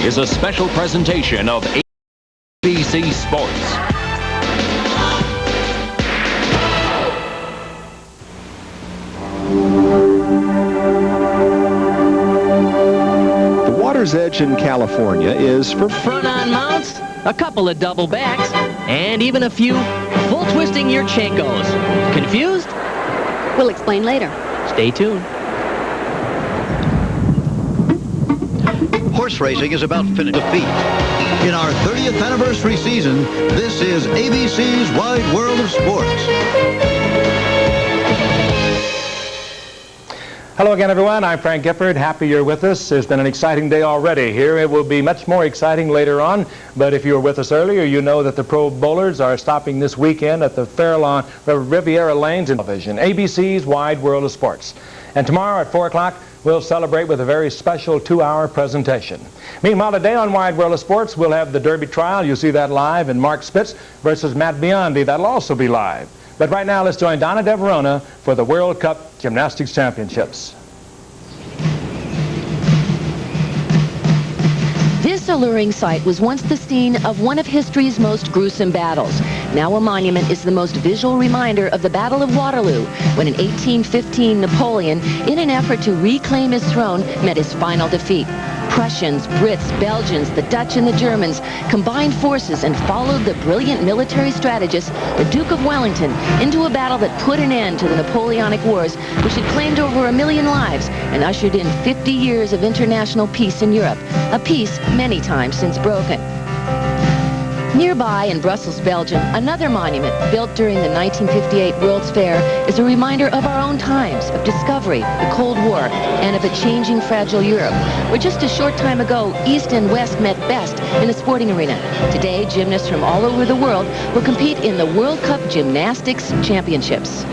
is a special presentation of ABC Sports. The water's edge in California is for front-on mounts, a couple of double backs, and even a few full twisting Yurchenkos. Confused? We'll explain later. Stay tuned. Horse racing is about finishing defeat. In our 30th anniversary season, this is ABC's Wide World of Sports. Hello again, everyone. I'm Frank Gifford. Happy you're with us. It's been an exciting day already here. It will be much more exciting later on. But if you were with us earlier, you know that the Pro Bowlers are stopping this weekend at the Fairlawn Riviera Lanes in television. ABC's Wide World of Sports. And tomorrow at 4 o'clock, we'll celebrate with a very special 2-hour presentation. Meanwhile, today on Wide World of Sports, we'll have the Derby trial. You'll see that live, and Mark Spitz versus Matt Biondi. That'll also be live. But right now, let's join Donna De Verona for the World Cup Gymnastics Championships. This alluring site was once the scene of one of history's most gruesome battles. Now a monument is the most visual reminder of the Battle of Waterloo, when in 1815 Napoleon, in an effort to reclaim his throne, met his final defeat. Prussians, Brits, Belgians, the Dutch and the Germans combined forces and followed the brilliant military strategist, the Duke of Wellington, into a battle that put an end to the Napoleonic Wars, which had claimed over 1 million lives and ushered in 50 years of international peace in Europe, a peace many times since broken. Nearby in Brussels, Belgium, another monument built during the 1958 World's Fair is a reminder of our own times, of discovery, the Cold War, and of a changing, fragile Europe, where just a short time ago, East and West met best in a sporting arena. Today, gymnasts from all over the world will compete in the World Cup Gymnastics Championships.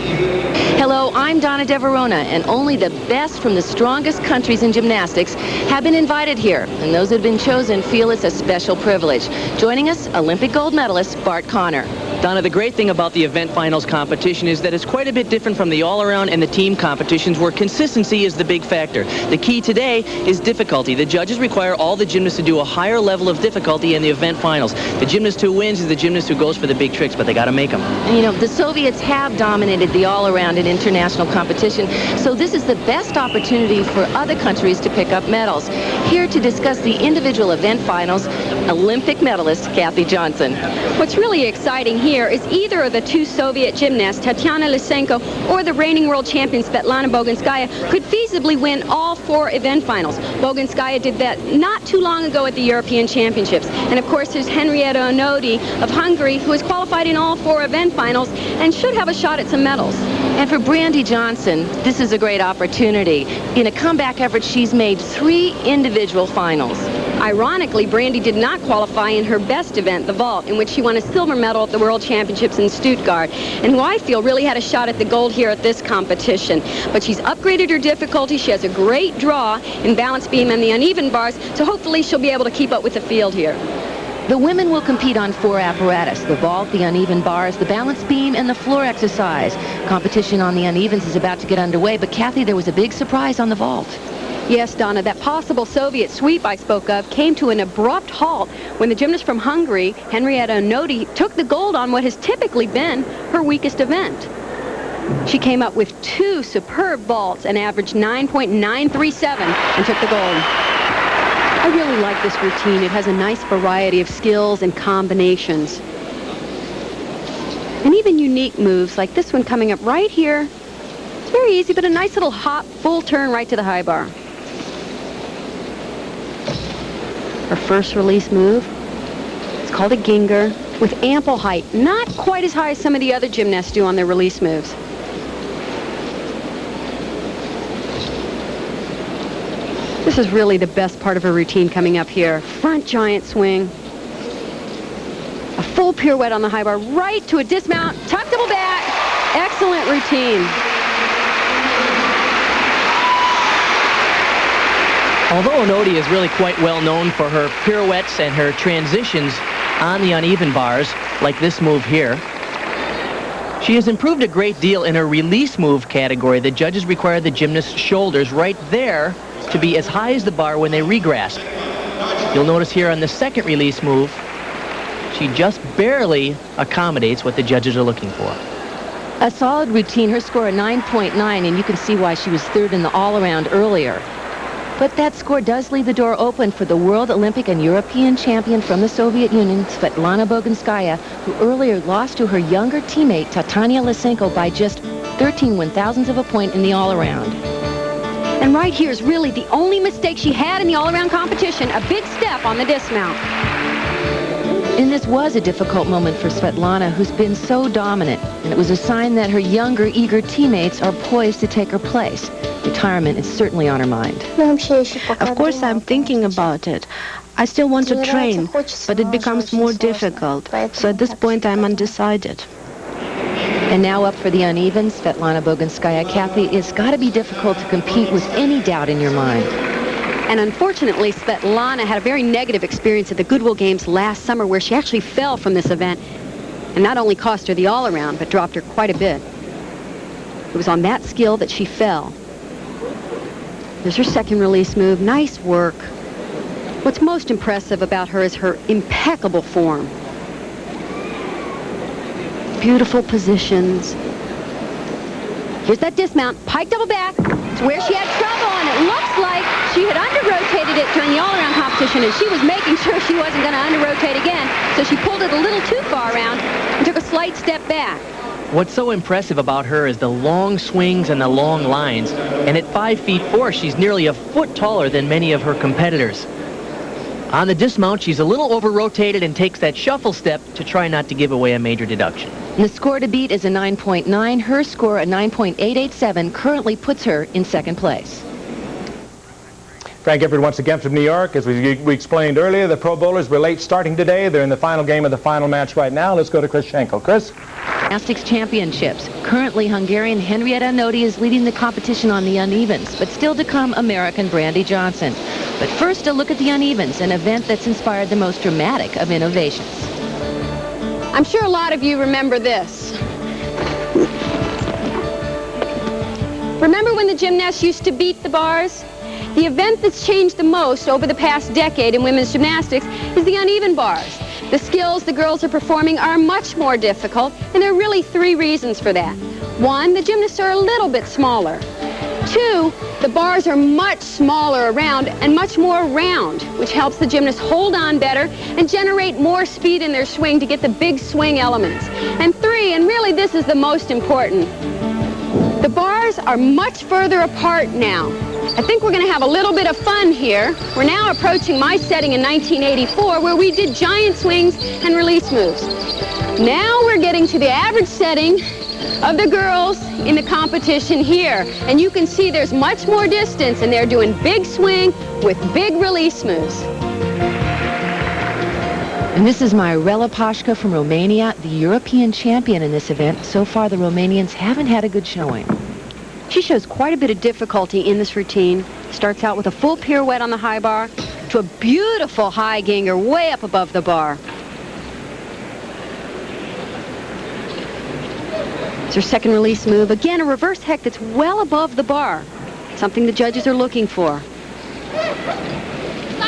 Hello, I'm Donna De Verona, and only the best from the strongest countries in gymnastics have been invited here, and those that have been chosen feel it's a special privilege. Joining us, Olympic gold medalist Bart Connor. Donna, the great thing about the event finals competition is that it's quite a bit different from the all-around and the team competitions, where consistency is the big factor. The key today is difficulty. The judges require all the gymnasts to do a higher level of difficulty in the event finals. The gymnast who wins is the gymnast who goes for the big tricks, but they got to make them. And you know, the Soviets have dominated the all-around and international competition, so this is the best opportunity for other countries to pick up medals. Here to discuss the individual event finals, Olympic medalist Kathy Johnson. What's really exciting here is either of the two Soviet gymnasts, Tatiana Lysenko or the reigning world champion Svetlana Boginskaya, could feasibly win all 4 event finals. Boginskaya did that not too long ago at the European Championships. And of course, there's Henrietta Onodi of Hungary, who has qualified in all 4 event finals and should have a shot at some medals. And for Brandy Johnson, this is a great opportunity. In a comeback effort, she's made 3 individual finals. Ironically, Brandy did not qualify in her best event, the vault, in which she won a silver medal at the World Championships in Stuttgart, and who I feel really had a shot at the gold here at this competition. But she's upgraded her difficulty. She has a great draw in balance beam and the uneven bars, so hopefully she'll be able to keep up with the field here. The women will compete on 4 apparatus: the vault, the uneven bars, the balance beam, and the floor exercise. Competition on the unevens is about to get underway, but Kathy, there was a big surprise on the vault. Yes, Donna, that possible Soviet sweep I spoke of came to an abrupt halt when the gymnast from Hungary, Henrietta Onodi, took the gold on what has typically been her weakest event. She came up with 2 superb vaults and averaged 9.937 and took the gold. I really like this routine. It has a nice variety of skills and combinations. And even unique moves like this one coming up right here. It's very easy, but a nice little hop, full turn right to the high bar. Her first release move, it's called a Ginger, with ample height, not quite as high as some of the other gymnasts do on their release moves. This is really the best part of her routine coming up here. Front giant swing, a full pirouette on the high bar, right to a dismount, tuck double back. Excellent routine. Although Onodi is really quite well known for her pirouettes and her transitions on the uneven bars, like this move here, she has improved a great deal in her release move category. The judges require the gymnast's shoulders right there to be as high as the bar when they regrasp. You'll notice here on the second release move, she just barely accommodates what the judges are looking for. A solid routine, her score a 9.9, and you can see why she was third in the all-around earlier. But that score does leave the door open for the world, Olympic, and European champion from the Soviet Union, Svetlana Boginskaya, who earlier lost to her younger teammate, Tatiana Lysenko, by just 13 one-thousandths of a point in the all-around. And right here is really the only mistake she had in the all-around competition, a big step on the dismount. And this was a difficult moment for Svetlana, who's been so dominant. And it was a sign that her younger, eager teammates are poised to take her place. Retirement is certainly on her mind. Of course, I'm thinking about it. I still want to train, but it becomes more difficult. So at this point, I'm undecided. And now up for the uneven, Svetlana Boginskaya. Kathy, it's got to be difficult to compete with any doubt in your mind. And unfortunately, Svetlana had a very negative experience at the Goodwill Games last summer where she actually fell from this event and not only cost her the all-around, but dropped her quite a bit. It was on that skill that she fell. There's her second release move. Nice work. What's most impressive about her is her impeccable form. Beautiful positions. Here's that dismount. Pike double back. It's where she had trouble, and it looks like she had under-rotated it during the all-around competition, and she was making sure she wasn't going to under-rotate again, so she pulled it a little too far around and took a slight step back. What's so impressive about her is the long swings and the long lines. And at 5'4", she's nearly a foot taller than many of her competitors. On the dismount, she's a little over-rotated and takes that shuffle step to try not to give away a major deduction. And the score to beat is a 9.9. Her score, a 9.887, currently puts her in second place. Frank Gifford once again from New York. As we explained earlier, the Pro Bowlers were late starting today. They're in the final game of the final match right now. Let's go to Chris Schenkel. Chris? Gymnastics Championships. Currently, Hungarian Henrietta Nodi is leading the competition on the unevens, but still to come American Brandy Johnson. But first, a look at the unevens, an event that's inspired the most dramatic of innovations. I'm sure a lot of you remember this. Remember when the gymnasts used to beat the bars? The event that's changed the most over the past decade in women's gymnastics is the uneven bars. The skills the girls are performing are much more difficult, and there are really three reasons for that. One, the gymnasts are a little bit smaller. Two, the bars are much smaller around and much more round, which helps the gymnasts hold on better and generate more speed in their swing to get the big swing elements. And three, and really this is the most important, the bars are much further apart now. I think we're going to have a little bit of fun here. We're now approaching my setting in 1984 where we did giant swings and release moves. Now we're getting to the average setting of the girls in the competition here. And you can see there's much more distance and they're doing big swing with big release moves. And this is Mirela Pașca from Romania, the European champion in this event. So far, the Romanians haven't had a good showing. She shows quite a bit of difficulty in this routine. Starts out with a full pirouette on the high bar to a beautiful high ganger way up above the bar. It's her second release move. Again, a reverse heck that's well above the bar. Something the judges are looking for.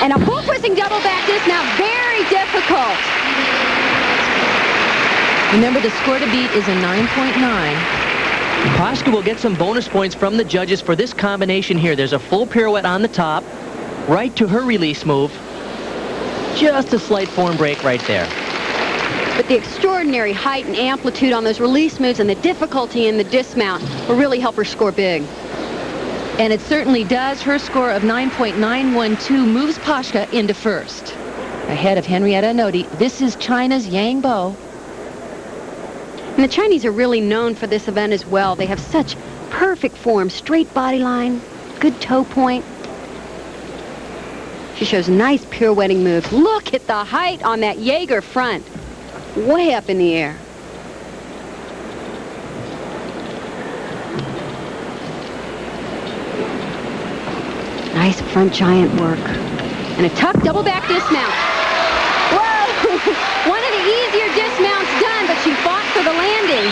And a full twisting double back dismount, very difficult. Remember, the score to beat is a 9.9. Pașca will get some bonus points from the judges for this combination here. There's a full pirouette on the top, right to her release move. Just a slight form break right there. But the extraordinary height and amplitude on those release moves and the difficulty in the dismount will really help her score big. And it certainly does. Her score of 9.912 moves Pașca into first. Ahead of Henrietta Nodi, this is China's Yang Bo. And the Chinese are really known for this event as well. They have such perfect form, straight body line, good toe point. She shows nice pirouetting moves. Look at the height on that Jaeger front. Way up in the air. Nice front giant work. And a tuck double back dismount. Whoa! One of the easier dismounts done, but she fought for the landing.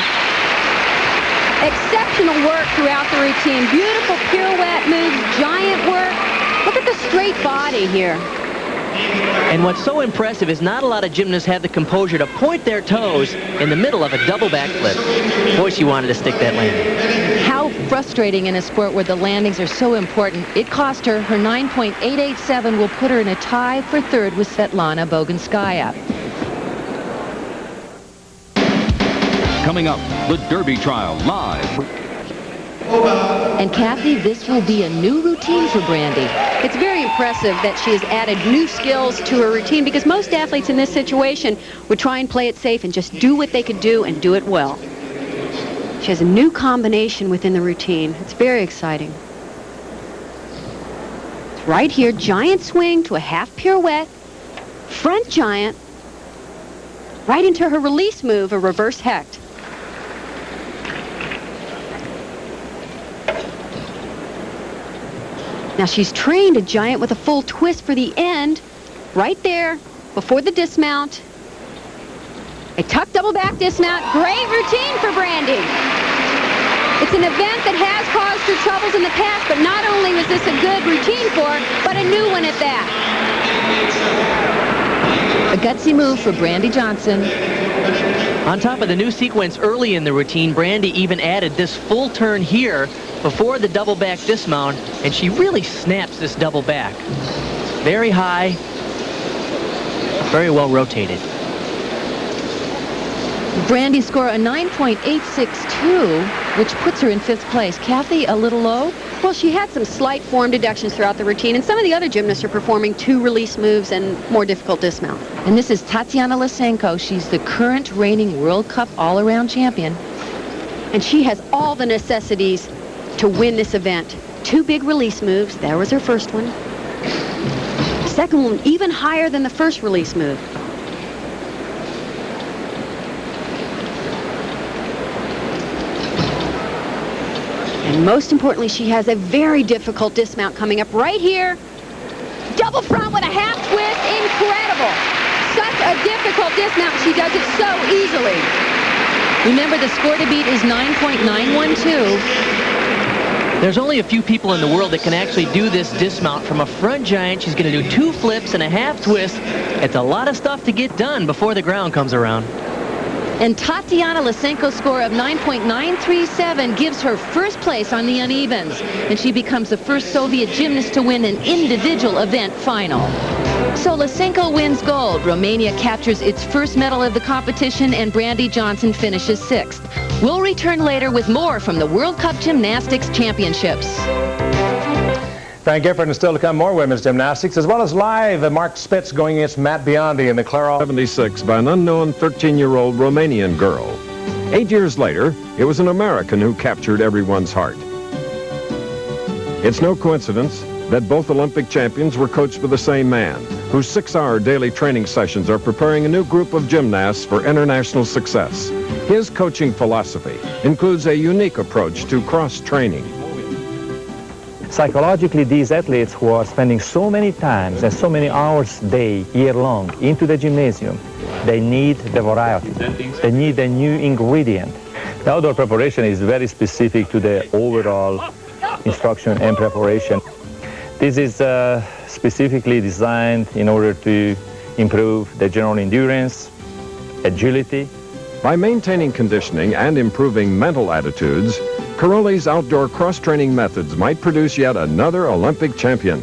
Exceptional work throughout the routine. Beautiful pirouette moves, giant work. Look at the straight body here. And what's so impressive is not a lot of gymnasts have the composure to point their toes in the middle of a double backflip. Boy, she wanted to stick that landing. How frustrating in a sport where the landings are so important. It cost her. Her 9.887 will put her in a tie for third with Svetlana Boginskaya. Coming up, the Derby trial live. And Kathy, this will be a new routine for Brandy. It's very impressive that she has added new skills to her routine, because most athletes in this situation would try and play it safe and just do what they could do and do it well. She has a new combination within the routine. It's very exciting. Right here, giant swing to a half pirouette, front giant, right into her release move, a reverse hecht. Now she's trained a giant with a full twist for the end, right there, before the dismount. A tuck double back dismount. Great routine for Brandy. It's an event that has caused her troubles in the past, but not only was this a good routine for her, but a new one at that. A gutsy move for Brandy Johnson. On top of the new sequence early in the routine, Brandy even added this full turn here before the double back dismount, and she really snaps this double back. Very high, very well rotated. Brandy score a 9.862, which puts her in 5th place. Kathy, a little low? Well, she had some slight form deductions throughout the routine, and some of the other gymnasts are performing 2 release moves and more difficult dismount. And this is Tatiana Lysenko. She's the current reigning World Cup all-around champion. And she has all the necessities to win this event. 2 big release moves. There was her first one. Second one even higher than the first release move. And most importantly, she has a very difficult dismount coming up right here. Double front with a half twist. Incredible. Such a difficult dismount. She does it so easily. Remember, the score to beat is 9.912. There's only a few people in the world that can actually do this dismount from a front giant. She's going to do 2 flips and a half twist. It's a lot of stuff to get done before the ground comes around. And Tatiana Lysenko's score of 9.937 gives her 1st place on the unevens. And she becomes the first Soviet gymnast to win an individual event final. So Lysenko wins gold. Romania captures its first medal of the competition, and Brandy Johnson finishes 6th. We'll return later with more from the World Cup Gymnastics Championships. Frank Gifford, and still to come more women's gymnastics, as well as live Mark Spitz going against Matt Biondi in the Claro 76 by an unknown 13-year-old Romanian girl. 8 years later, it was an American who captured everyone's heart. It's no coincidence that both Olympic champions were coached by the same man, whose 6-hour daily training sessions are preparing a new group of gymnasts for international success. His coaching philosophy includes a unique approach to cross-training. Psychologically, these athletes who are spending so many times and so many hours a day, year long, into the gymnasium, they need the variety. They need a new ingredient. The outdoor preparation is very specific to the overall instruction and preparation. This is specifically designed in order to improve the general endurance, agility. By maintaining conditioning and improving mental attitudes, Caroli's outdoor cross-training methods might produce yet another Olympic champion.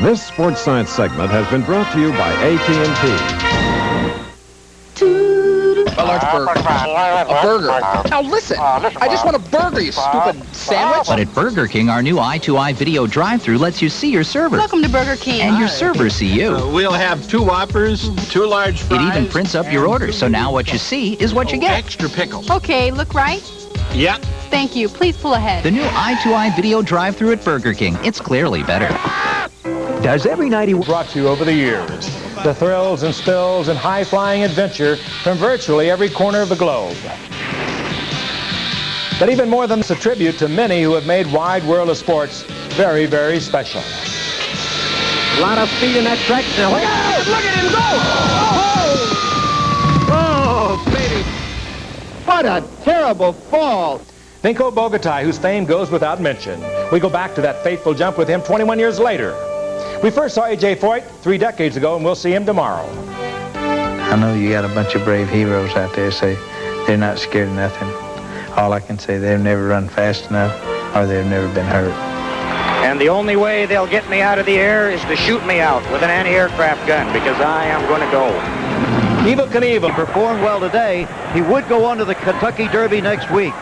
This sports science segment has been brought to you by AT&T. A large burger. A burger. Now listen, I just want a burger, you stupid sandwich. But at Burger King, our new eye-to-eye video drive-thru lets you see your server. Welcome to Burger King. And your servers see you. We'll have 2 Whoppers, 2 large fries. It even prints up your order, so now what you see is what you get. Extra pickles. Okay, look right. Yep. Thank you. Please pull ahead. The new eye-to-eye video drive-thru at Burger King. It's clearly better. Does every night he brought to you over the years the thrills and spills and high-flying adventure from virtually every corner of the globe. But even more than this, a tribute to many who have made Wide World of Sports very, very special. A lot of speed in that track. Now look at him go! Oh, baby. What a terrible fall. Vinko Bogataj, whose fame goes without mention. We go back to that fateful jump with him 21 years later. We first saw A.J. Foyt 3 decades ago, and we'll see him tomorrow. I know you got a bunch of brave heroes out there, say they're not scared of nothing. All I can say, they've never run fast enough, or they've never been hurt. And the only way they'll get me out of the air is to shoot me out with an anti-aircraft gun, because I am going to go. Evel Knievel performed well today. He would go on to the Kentucky Derby next week.